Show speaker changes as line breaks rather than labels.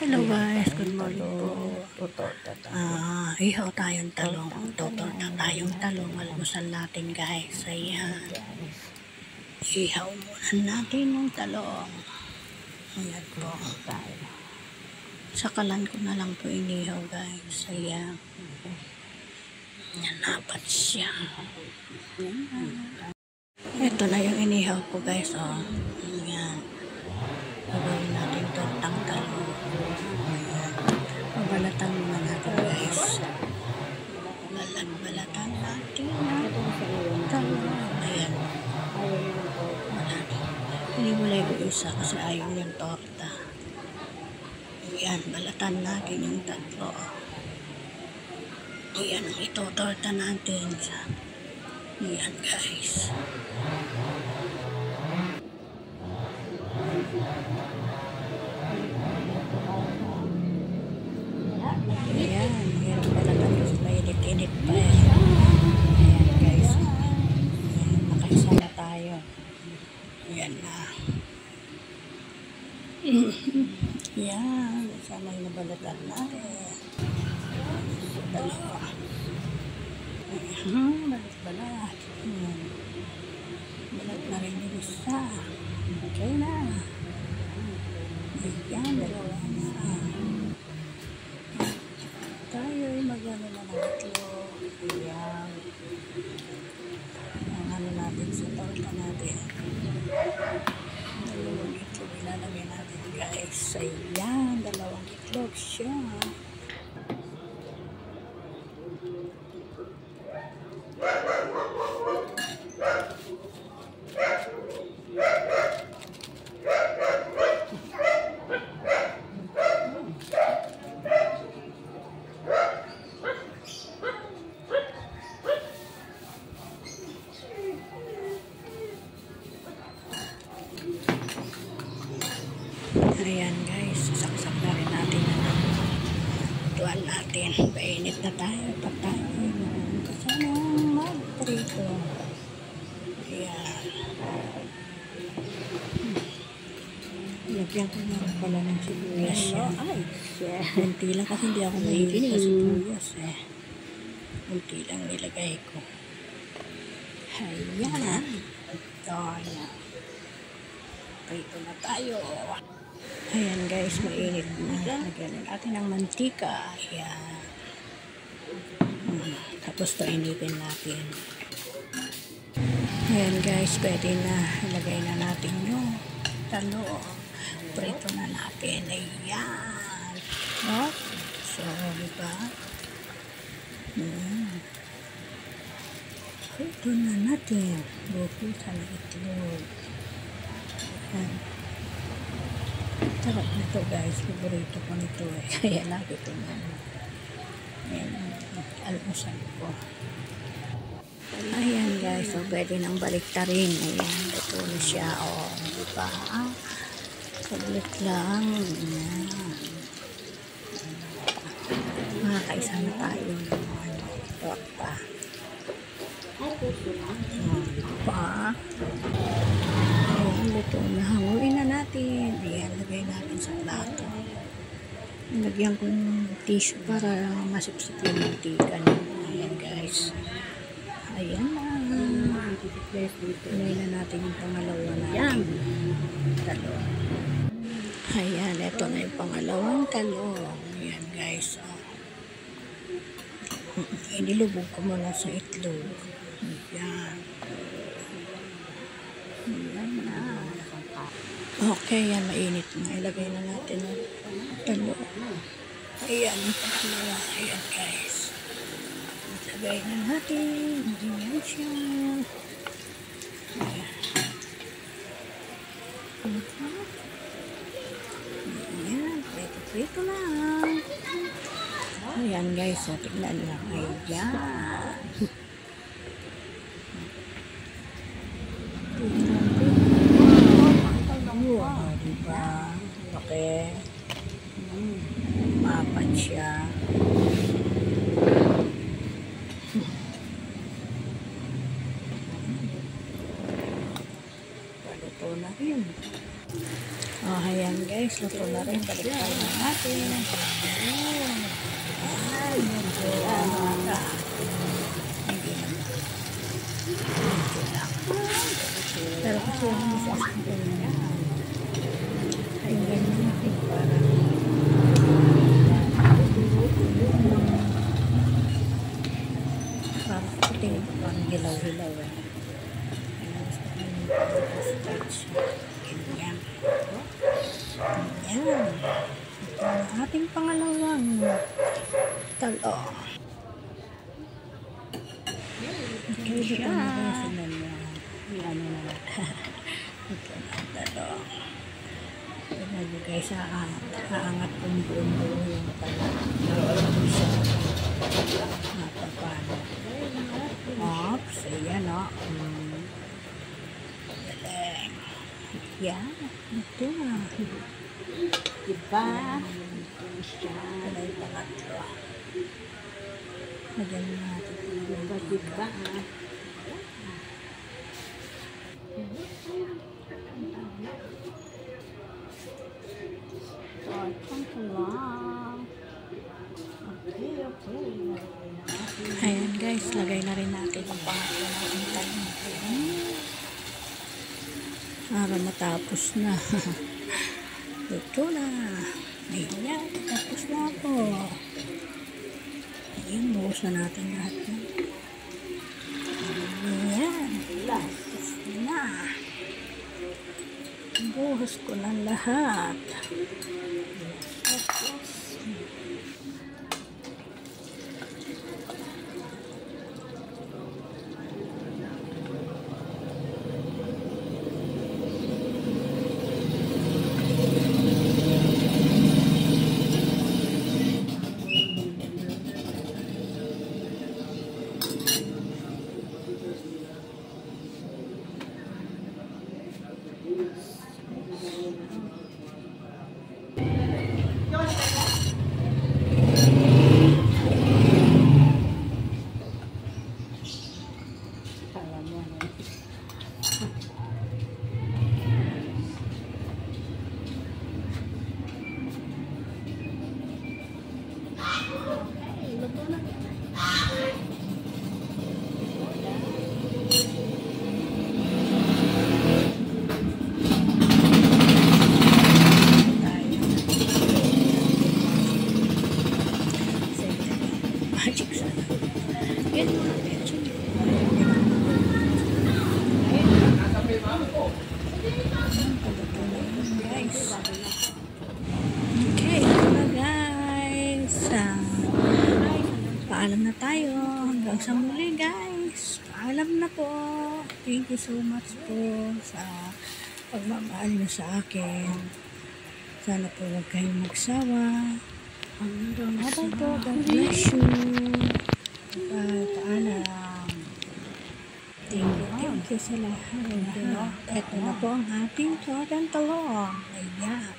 Hello guys, good morning po. Ihaw tayong talong. Tutorta tayong talong. Almusal natin guys. Ayan. Ihaw muna natin yung talong. Ayan po. Sakalan ko na lang po inihaw guys. Ayan. Ayan, napat siya. Ito na yung inihaw ko guys. Oh. Ayan. Gagawin natin tortang talong. Babalatan muna natin guys. Balatan natin talong. Ayan. Hinimulay ko isa kasi ayaw yung torta. Ayan. Balatan natin yung tatlo. Ayan ang itotorta natin. Ayan guys. Ayan, meron pala tayo sa mainit-init pa eh. Ayan guys. Ayan, nakaisa na tayo. Ayan na. Ayan, sana yung nabalatan natin. Dalawa. Ayan, balat-balat. Ayan. Balat na rin yung isa. Okay na. Ayan, dalawa na. Tayo ay mag-ano na ng itlog. Ayan. Ang ano natin sa torta natin. Dalawang itlog ilalagay natin guys. Ayan, dalawang itlog siya. Ayan guys, saksak na rin natin ang tuwan natin. Painit na tayo, patay. Kasamang mag-prito. Ayan. Lagyan ko na pala ng sibuyas yan. Kunti lang kasi hindi ako mahilig sa sibuyas eh. Kunti lang nilagay ko. Ayan. Ito na. Prito na tayo. Ayan guys, mainit na. Lagyan natin ng mantika. Ayan. Tapos ito initin natin. Ayan guys, pwede na. Ilagay na natin yung talong. Prito na natin. Ayan. No? So, diba? Prito na natin. Bukusan na itlog. Ayan. Sarap nito guys, favorito ko nito eh. Kaya lagi ito na. Ayan, almusal ko. Ayan guys, so pwede nang baliktarin. Ayan, ito na siya. O, diba? Saglit lang. Ayan. Makakaisa na tayo ng torta. Diba? Ito, nahanguin na natin. Ayan, lagay natin sa plato. Lagyan ko ng tissue para masipsip yung mantika. Ayan guys. Ayan na. Tunay na natin yung pangalawa natin. Talong. Ayan, ito na yung pangalawang talong. Ayan guys. Inilubog ko muna sa itlog. Ayan. Ayan na. Okay, yan, mainit na. Ilagay na natin ang talong. Ayan, ayan guys. Ilagay na natin. Ayan siya. Ayan. Ayan, prito lang. Ayan guys, so tignan lang. Ayan. Wow, diba? Okay. Mapat siya. Paluto na rin. Oh, ayan guys. guys, luto na rin. Balik tayo na natin. Ayun. Ay, medyo hindi naman. Medyo lang. Pero kasi yung masasang ko niya. Ay, ganyan natin parang puting, parang hilaw-hilaw. Stretch. Ganyan. Ganyan. Ito ang ating pangalawang talong. Okay, ito na rin sila niya. Yan na. Ito na ang talong. Ito na nyo guys, aangat kong buong yung talong. Napapano. Oops, ayan o. Galing. Yan. Ito na. Diba? Ito na yung pangatlo. Lagyan natin. Diba? Ayan guys, lagay na rin natin ang pangatlo ng talong. Para matapos na. Ito na. Ayan, tapos na ako. Ayan, buhos na natin lahat yan. Ayan, tapos na. Buhos ko na lahat. Magic sana. Yan mga magic. Guys. Okay, ito na guys. Paalam na tayo. Hanggang sa muli guys. Paalam na po. Thank you so much po sa pagmamahal niyo sa akin. Sana po huwag kayong magsawa. Bye-bye po. God bless you. Paalam. Thank you sa lahat. Ito na po ang ating talong. Ayan.